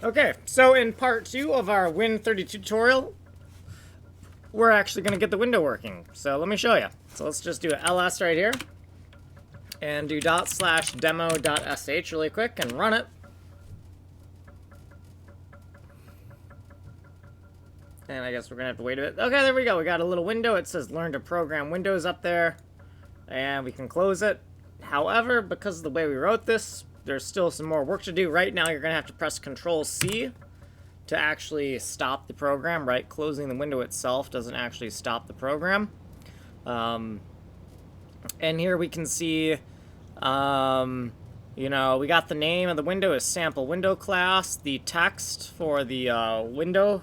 Okay, so in part 2 of our Win32 tutorial, we're actually going to get the window working. So let me show you. So let's just do an ls right here, and do /demo.sh really quick and run it. And I guess we're going to have to wait a bit. Okay, there we go. We got a little window. It says Learn to Program Windows up there, and we can close it. However, because of the way we wrote this, there's still some more work to do. Right now, you're going to have to press Control-C to actually stop the program, right? Closing the window itself doesn't actually stop the program. And here we can see, we got the name of the window is sample window class. The text for the window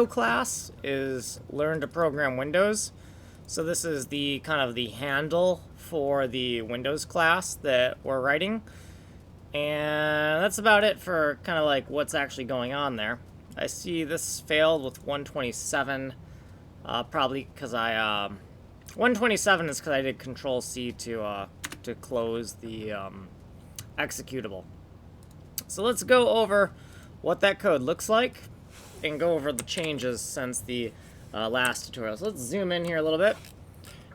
class is learn to program Windows. So this is the kind of the handle for the Windows class that we're writing. And that's about it for kind of like what's actually going on there. I see this failed with 127, probably because 127 is because I did Control-C to close the executable. So let's go over what that code looks like and go over the changes since the last tutorial. So let's zoom in here a little bit.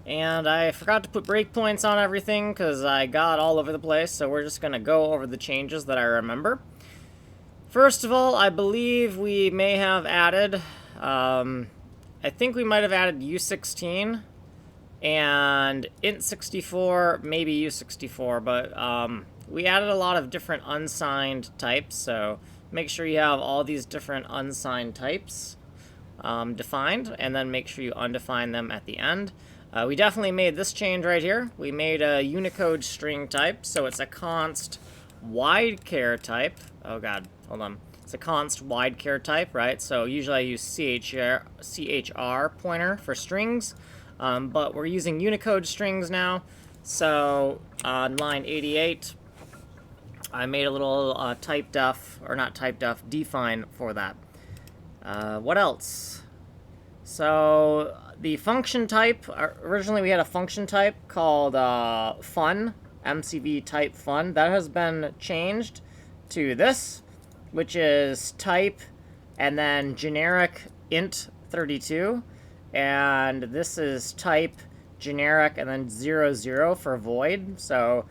And I forgot to put breakpoints on everything because I got all over the place, so we're just going to go over the changes that I remember. First of all, I believe we may have added, I think we might have added U16 and int64, maybe U64, but we added a lot of different unsigned types, so make sure you have all these different unsigned types defined, and then make sure you undefine them at the end. We definitely made this change right here. We made a Unicode string type, so it's a const widechar type. Oh god, hold on. It's a const widechar type, right? So usually I use CHR pointer for strings, but we're using Unicode strings now. So on line 88, I made a little define for that. What else? So the function type, originally we had a function type called fun, MCV type fun. That has been changed to this, which is type and then generic int32. And this is type generic and then 00 for void. So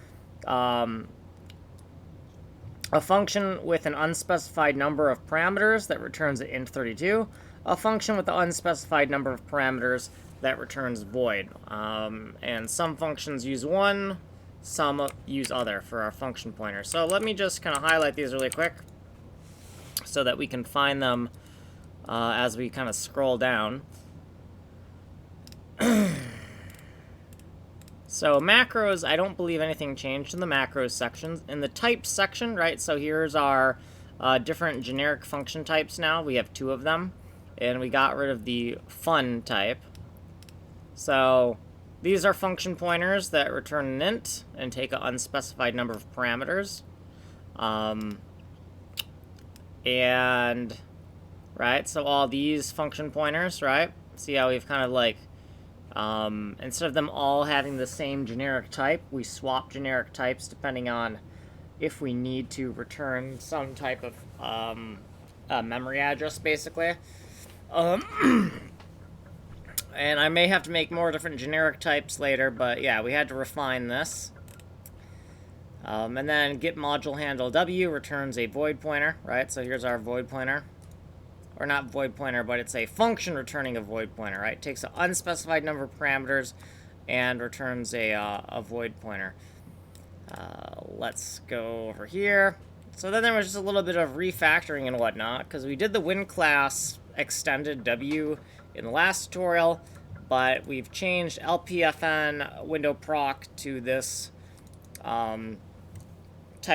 a function with an unspecified number of parameters that returns an int32. A function with the unspecified number of parameters that returns void. And some functions use one, some use other for our function pointer. So let me just kind of highlight these really quick so that we can find them as we kind of scroll down. So macros, I don't believe anything changed in the macros sections. In the type section, right, so here's our different generic function types now. We have 2 of them. And we got rid of the fun type. So these are function pointers that return an int and take an unspecified number of parameters. And, right, so all these function pointers, right, see how we've kind of like, instead of them all having the same generic type, we swap generic types depending on if we need to return some type of memory address, basically. And I may have to make more different generic types later, but yeah, we had to refine this. And then get module handle W returns a void pointer, right? So here's our void pointer. Or not void pointer, but it's a function returning a void pointer, right? It takes an unspecified number of parameters and returns a void pointer. Let's go over here. So then there was just a little bit of refactoring and whatnot, because we did the Win class extended W in the last tutorial, but we've changed LPFN window proc to this type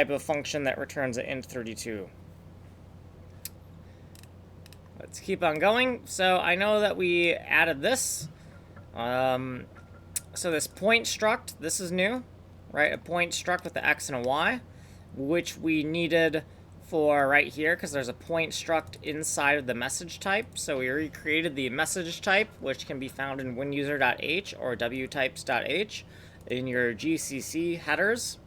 of function that returns an int32. Let's keep on going. So I know that we added this. So this point struct, this is new, right? A point struct with the X and a Y, which we needed for right here because there's a point struct inside of the message type. So we recreated the message type, which can be found in WinUser.h or wtypes.h in your GCC headers.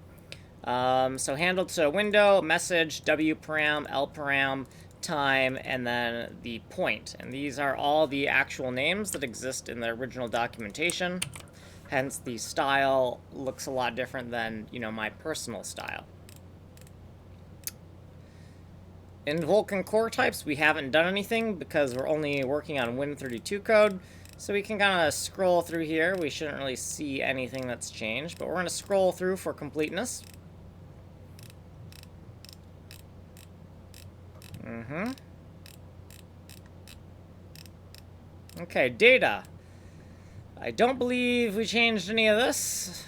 So handle to window, message, W param, L param, time, and then the point. And these are all the actual names that exist in the original documentation. Hence, the style looks a lot different than, my personal style. In Vulkan core types, we haven't done anything because we're only working on Win32 code. So we can kind of scroll through here. We shouldn't really see anything that's changed, but we're going to scroll through for completeness. Okay, data. I don't believe we changed any of this.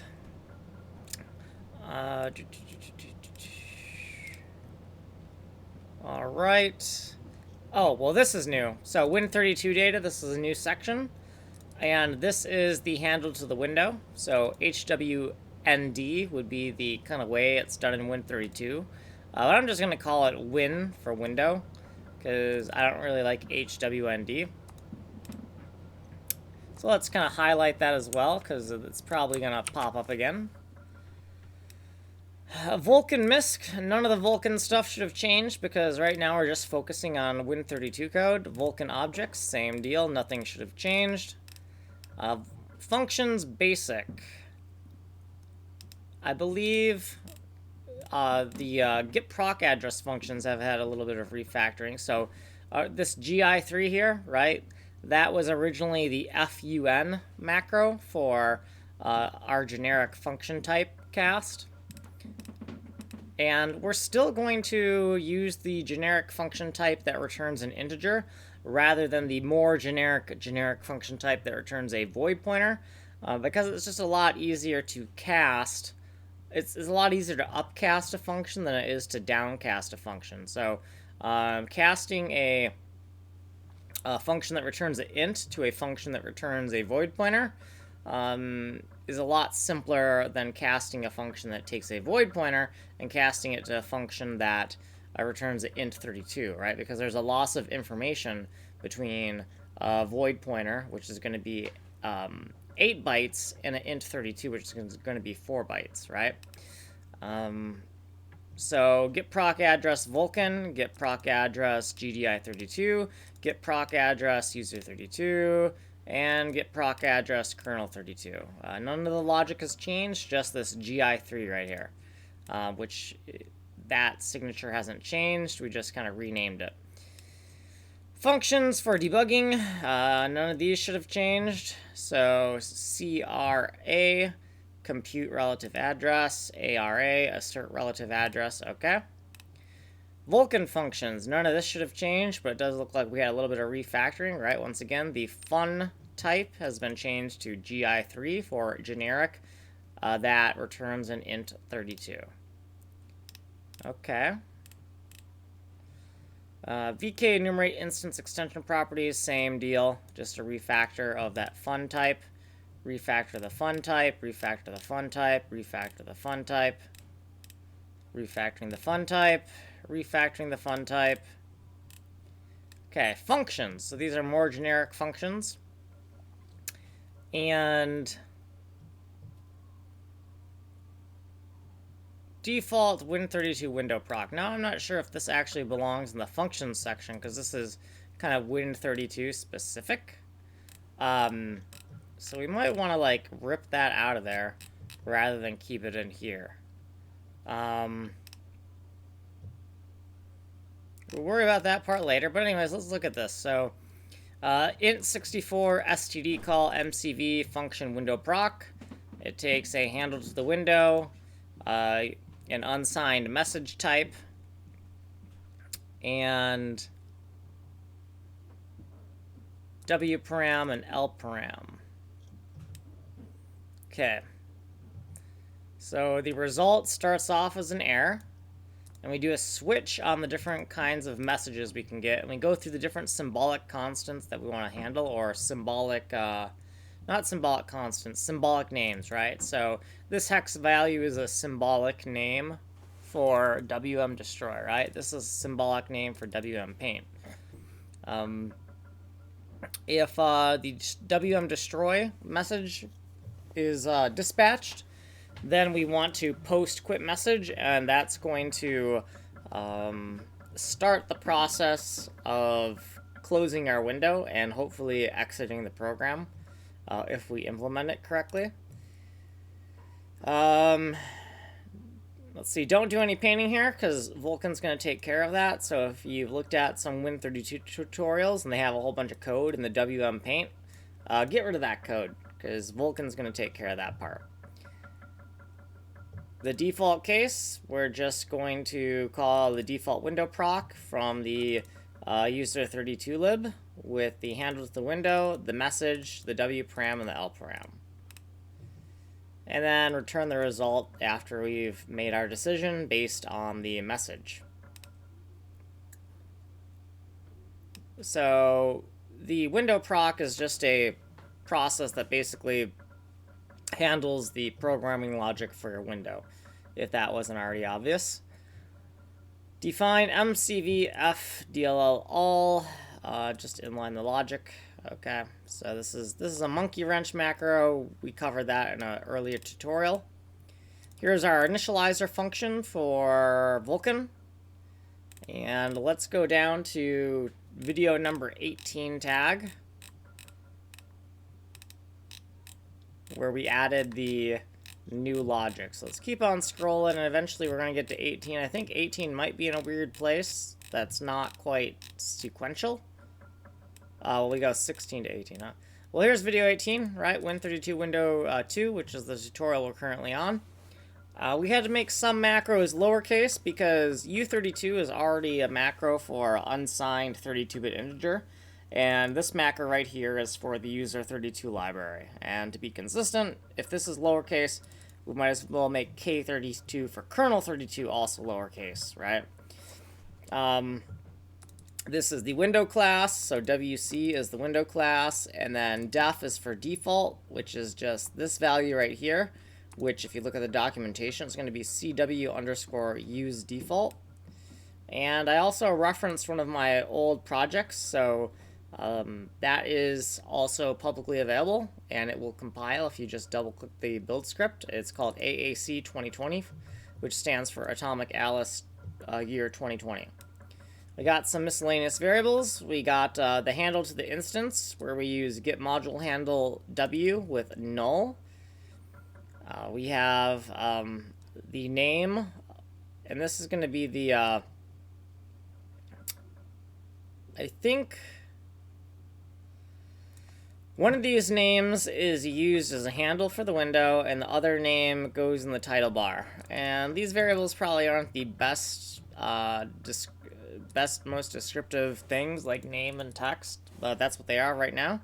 All right. Oh, well, this is new. So Win32 data, this is a new section. And this is the handle to the window. So HWND would be the kind of way it's done in Win32. But I'm just going to call it Win for window, because I don't really like HWND. So let's kind of highlight that as well, because it's probably going to pop up again. Vulkan MISC, none of the Vulkan stuff should have changed, because right now we're just focusing on Win32 code. Vulkan objects, same deal, nothing should have changed. Functions basic. I believe the get proc address functions have had a little bit of refactoring. So this GI3 here, right? That was originally the FUN macro for our generic function type cast. And we're still going to use the generic function type that returns an integer rather than the more generic function type that returns a void pointer, because it's just a lot easier to cast. It's a lot easier to upcast a function than it is to downcast a function. So casting a function that returns an int to a function that returns a void pointer is a lot simpler than casting a function that takes a void pointer and casting it to a function that returns an int32, right? Because there's a loss of information between a void pointer, which is going to be 8 bytes, and an int32, which is going to be 4 bytes, right? So get proc address Vulkan, get proc address GDI32, get proc address user32, and get proc address kernel32. None of the logic has changed, just this GI3 right here, which that signature hasn't changed. We just kind of renamed it. Functions for debugging, none of these should have changed. So CRA, compute relative address, ARA, assert relative address, okay. Vulkan functions, none of this should have changed, but it does look like we had a little bit of refactoring, right? Once again, the fun type has been changed to GI3 for generic. That returns an int32. Okay. VK enumerate instance extension properties, same deal, just a refactor of that fun type. Refactor the fun type, refactor the fun type, refactor the fun type, refactoring the fun type, refactoring the fun type. Okay, functions. So these are more generic functions. And default Win32 window proc. Now I'm not sure if this actually belongs in the functions section, because this is kind of Win32 specific. So we might want to like rip that out of there rather than keep it in here. We'll worry about that part later, but anyways, let's look at this. So int64 std call mcv function window proc. It takes a handle to the window, an unsigned message type, and W param and L param. Okay. So the result starts off as an error, and we do a switch on the different kinds of messages we can get, and we go through the different symbolic constants that we want to handle, or symbolic, not symbolic constants, symbolic names, right? So this hex value is a symbolic name for WM destroy, right? This is a symbolic name for WM paint. If the WM destroy message is dispatched, Then we want to post quit message, and that's going to start the process of closing our window and hopefully exiting the program if we implement it correctly. Let's see, don't do any painting here because Vulkan's going to take care of that. So if you've looked at some Win32 tutorials and they have a whole bunch of code in the WM paint, get rid of that code because Vulkan's going to take care of that part. The default case, we're just going to call the default window proc from the user32 lib with the handle to the window, the message, the W param, and the L param. And then return the result after we've made our decision based on the message. So the window proc is just a process that basically handles the programming logic for your window, if that wasn't already obvious. Define mcvf dll all, just inline the logic. Okay, so this is a monkey wrench macro. We covered that in an earlier tutorial. Here's our initializer function for Vulkan. And let's go down to video number 18 tag, where we added the new logic. So let's keep on scrolling, and eventually we're going to get to 18. I think 18 might be in a weird place that's not quite sequential. Well, we go 16 to 18, huh? Well, here's video 18, right? Win32 Window 2, which is the tutorial we're currently on. We had to make some macros lowercase because U32 is already a macro for unsigned 32-bit integer. And this macro right here is for the user32 library. And to be consistent, if this is lowercase, we might as well make K32 for kernel 32 also lowercase, right? This is the window class, so WC is the window class, and then def is for default, which is just this value right here, which if you look at the documentation, it's going to be CW underscore use default. And I also referenced one of my old projects, so that is also publicly available, and it will compile if you just double-click the build script. It's called AAC 2020, which stands for Atomic Alice Year 2020. We got some miscellaneous variables. We got the handle to the instance, where we use get module handle W with null. We have the name, and this is going to be the, I think, one of these names is used as a handle for the window, and the other name goes in the title bar. And these variables probably aren't the best, most descriptive things like name and text, but that's what they are right now.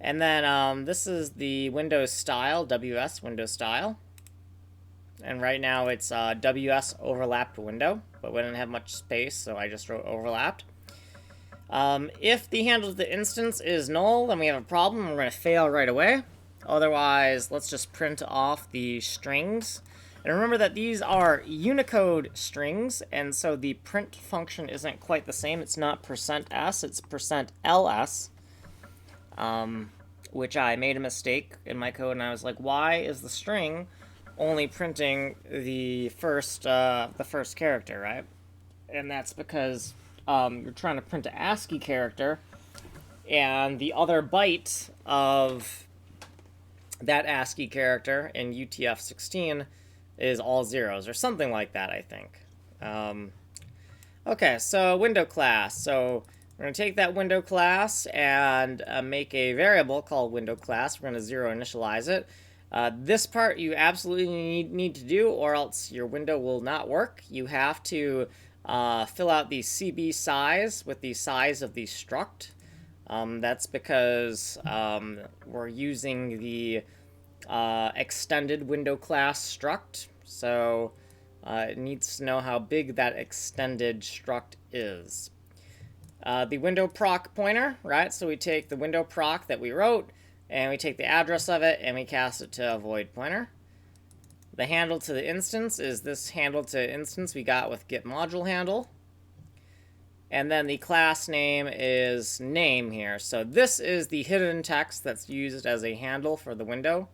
And then this is the Windows style, WS Windows style. And right now it's WS overlapped window, but we didn't have much space, so I just wrote overlapped. If the handle of the instance is null, then we have a problem. We're going to fail right away. Otherwise, let's just print off the strings. And remember that these are Unicode strings, and so the print function isn't quite the same. It's not %s, it's %ls, which I made a mistake in my code, and I was like, why is the string only printing the first character, right? And that's because you're trying to print an ASCII character, and the other byte of that ASCII character in UTF-16 is all zeros, or something like that, I think. Okay, so window class. So we're going to take that window class and make a variable called window class. We're going to zero initialize it. This part you absolutely need to do, or else your window will not work. You have to fill out the CB size with the size of the struct. That's because we're using the extended window class struct, so it needs to know how big that extended struct is. The window proc pointer, right? So we take the window proc that we wrote, and we take the address of it, and we cast it to a void pointer. The handle to the instance is this handle to instance we got with get module handle. And then the class name is name here. So this is the hidden text that's used as a handle for the window.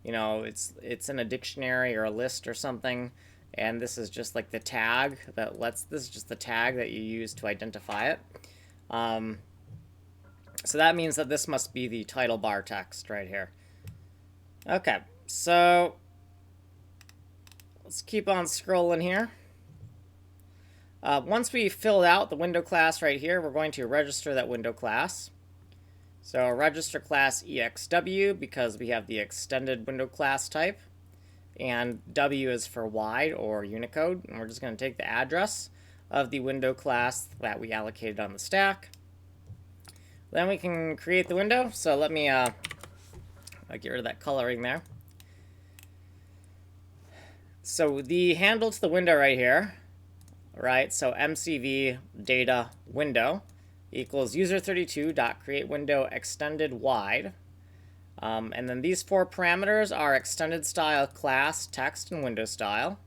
you know, it's in a dictionary or a list or something, and this is just like the tag that this is just the tag that you use to identify it. So that means that this must be the title bar text right here. Okay, so let's keep on scrolling here. Once we filled out the window class right here, we're going to register that window class. So register class EXW because we have the extended window class type. And W is for wide or Unicode. And we're just going to take the address of the window class that we allocated on the stack. Then we can create the window. So let me get rid of that coloring there. So the handle to the window right here, right? So MCV data window equals user32.createWindow extended wide. And then these 4 parameters are extended style, class, text, and window style.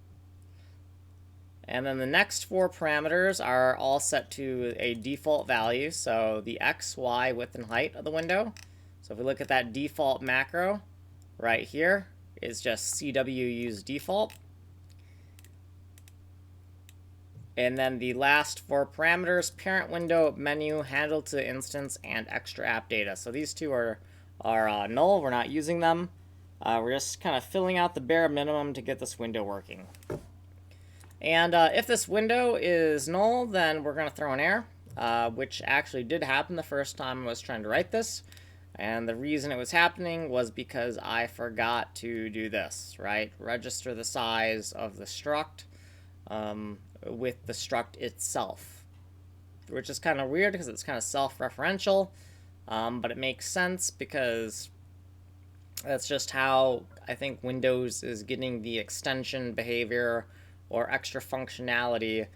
And then the next 4 parameters are all set to a default value. So the X, Y, width, and height of the window. So if we look at that default macro right here, it's just CW use default. And then the last 4 parameters, parent window, menu, handle to instance, and extra app data. So these 2 are null. We're not using them. We're just kind of filling out the bare minimum to get this window working. And if this window is null, then we're going to throw an error, which actually did happen the first time I was trying to write this. And the reason it was happening was because I forgot to do this, right? Register the size of the struct with the struct itself, which is kind of weird because it's kind of self-referential, but it makes sense because that's just how I think Windows is getting the extension behavior or extra functionality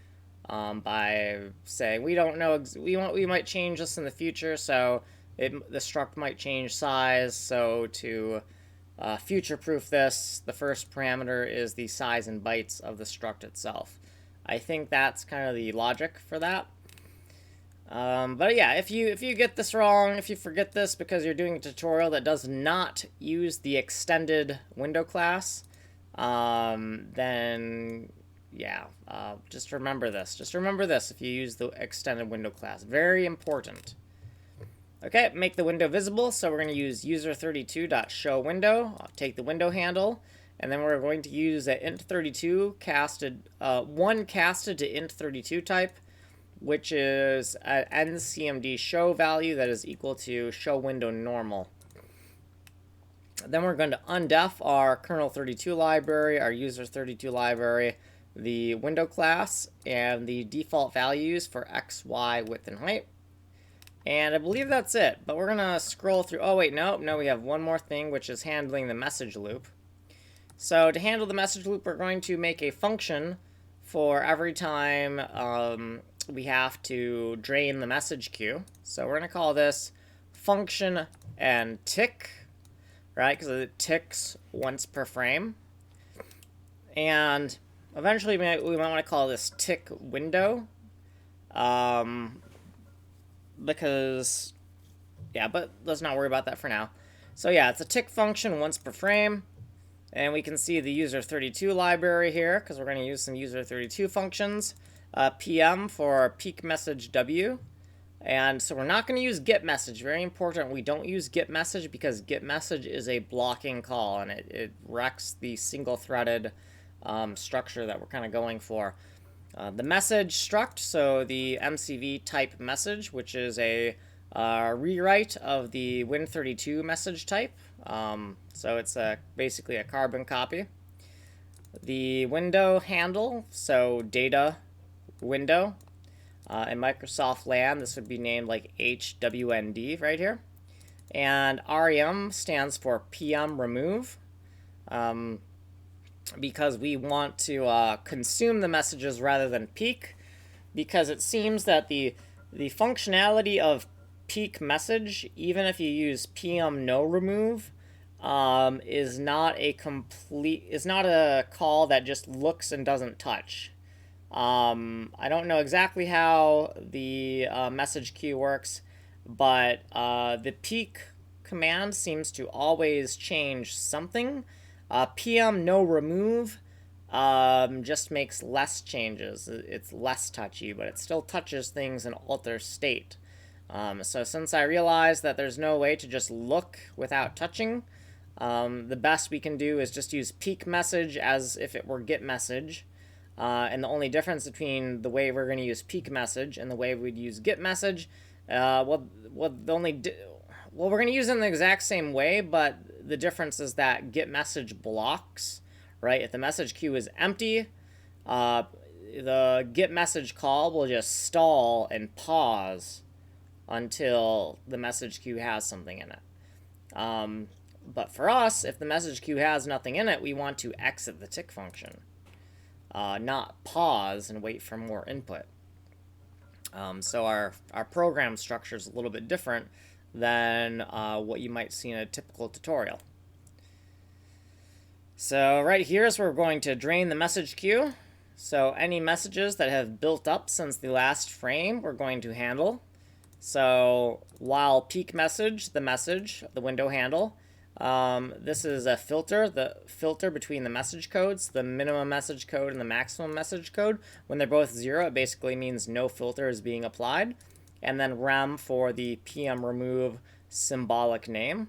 by saying we don't know we might change this in the future, so the struct might change size. So to future-proof this, the first parameter is the size in bytes of the struct itself. I think that's kind of the logic for that. But yeah, if you get this wrong, if you forget this because you're doing a tutorial that does not use the extended window class, then yeah, just remember this. Just remember this if you use the extended window class. Very important. Okay, make the window visible. So we're going to use user32.showWindow. I'll take the window handle, and then we're going to use an int32 casted, one casted to int32 type, which is an ncmd show value that is equal to show window normal. Then we're going to undef our kernel32 library, our user32 library, the window class, and the default values for X, Y, width, and height. And I believe that's it, but we're going to scroll through. Oh, wait, no, we have one more thing, which is handling the message loop. So to handle the message loop, we're going to make a function for every time we have to drain the message queue. So we're going to call this function and tick, right? Because it ticks once per frame. And eventually we might want to call this tick window. Because, yeah, but let's not worry about that for now. So yeah, it's a tick function once per frame. And we can see the user32 library here, because we're going to use some user32 functions. PM for peak message W. And so we're not going to use get message. Very important, we don't use get message because get message is a blocking call, and it wrecks the single-threaded structure that we're kind of going for. The message struct, so the MCV type message, which is a rewrite of the Win32 message type. So it's basically a carbon copy. The window handle, so data window. In Microsoft LAN, this would be named like HWND right here. And REM stands for PM remove. Because we want to consume the messages rather than peek, because it seems that the functionality of peek message, even if you use PM no remove, is not a call that just looks and doesn't touch. I don't know exactly how the message queue works, but the peek command seems to always change something. PM no remove just makes less changes. It's less touchy, but it still touches things and alters state. So since I realized that there's no way to just look without touching, the best we can do is just use peek message as if it were get message. And the only difference between the way we're going to use peek message and the way we'd use get message, we're going to use it in the exact same way, but the difference is that get message blocks, right? If the message queue is empty, the get message call will just stall and pause until the message queue has something in it. But for us, if the message queue has nothing in it, we want to exit the tick function, not pause and wait for more input. So our program structure is a little bit different than what you might see in a typical tutorial. So right here is where we're going to drain the message queue. So any messages that have built up since the last frame, we're going to handle. So while peek message, the window handle, this is a filter, the filter between the message codes, the minimum message code and the maximum message code. When they're both 0, it basically means no filter is being applied. And then rem for the PM remove symbolic name.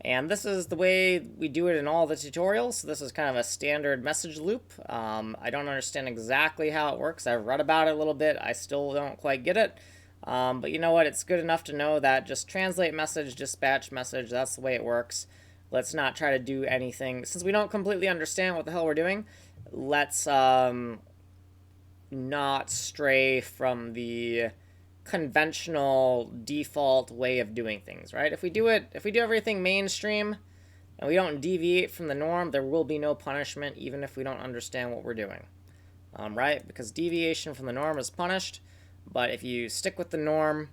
And this is the way we do it in all the tutorials. So this is kind of a standard message loop. I don't understand exactly how it works. I've read about it a little bit. I still don't quite get it. But you know what? It's good enough to know that just translate message, dispatch message. That's the way it works. Let's not try to do anything. Since we don't completely understand what the hell we're doing, let's not stray from the conventional default way of doing things, right? If we do everything mainstream and we don't deviate from the norm, there will be no punishment, even if we don't understand what we're doing, right? Because deviation from the norm is punished. But if you stick with the norm,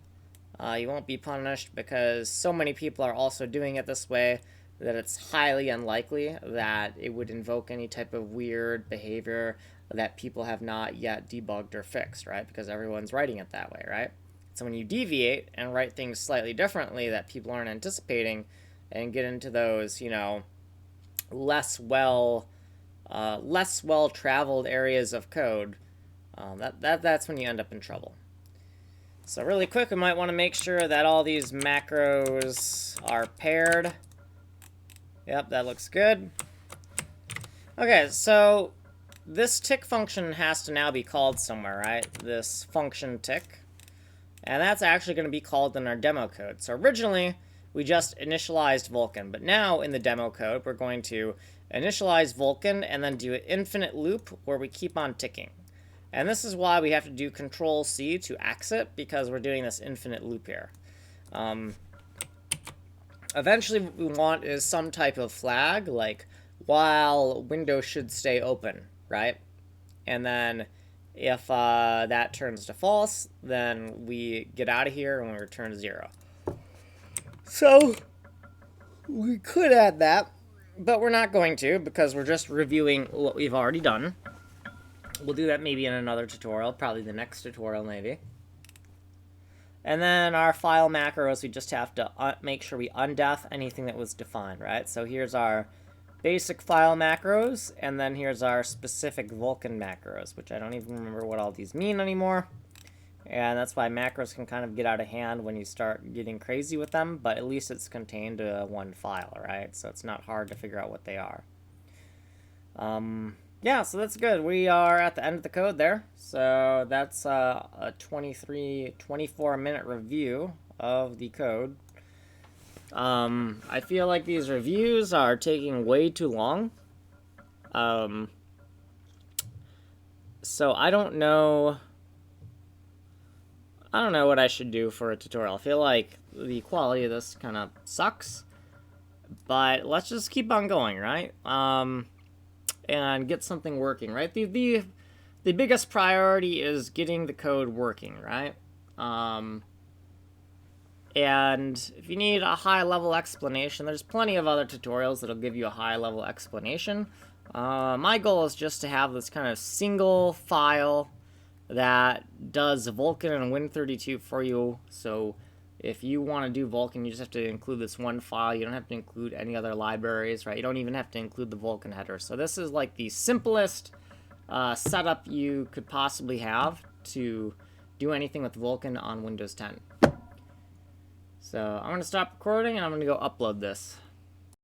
you won't be punished, because so many people are also doing it this way that it's highly unlikely that it would invoke any type of weird behavior that people have not yet debugged or fixed, right? Because everyone's writing it that way, right? So when you deviate and write things slightly differently that people aren't anticipating and get into those, you know, less well-traveled areas of code, that's when you end up in trouble. So really quick, we might want to make sure that all these macros are paired. Yep, that looks good. Okay, so this tick function has to now be called somewhere, right? This function tick. And that's actually going to be called in our demo code. So originally, we just initialized Vulkan. But now in the demo code, we're going to initialize Vulkan and then do an infinite loop where we keep on ticking. And this is why we have to do Control-C to exit, because we're doing this infinite loop here. Eventually, what we want is some type of flag, like while window should stay open, right? And then if that turns to false, then we get out of here and we return 0. So we could add that, but we're not going to, because we're just reviewing what we've already done. We'll do that maybe in another tutorial, probably the next tutorial maybe. And then our file macros, we just have to make sure we undef anything that was defined, right? So here's our basic file macros, and then here's our specific Vulkan macros, which I don't even remember what all these mean anymore. And that's why macros can kind of get out of hand when you start getting crazy with them, but at least it's contained to one file, right? So it's not hard to figure out what they are. Yeah, so that's good. We are at the end of the code there. So that's a 24-minute review of the code. I feel like these reviews are taking way too long. So I don't know what I should do for a tutorial. I feel like the quality of this kind of sucks. But let's just keep on going, right? And get something working, right? The biggest priority is getting the code working, right? And if you need a high-level explanation, there's plenty of other tutorials that'll give you a high-level explanation. My goal is just to have this kind of single file that does Vulkan and Win32 for you, so If you want to do Vulkan, you just have to include this one file. You don't have to include any other libraries, right? You don't even have to include the Vulkan header. So this is like the simplest setup you could possibly have to do anything with Vulkan on Windows 10. So I'm going to stop recording and I'm going to go upload this.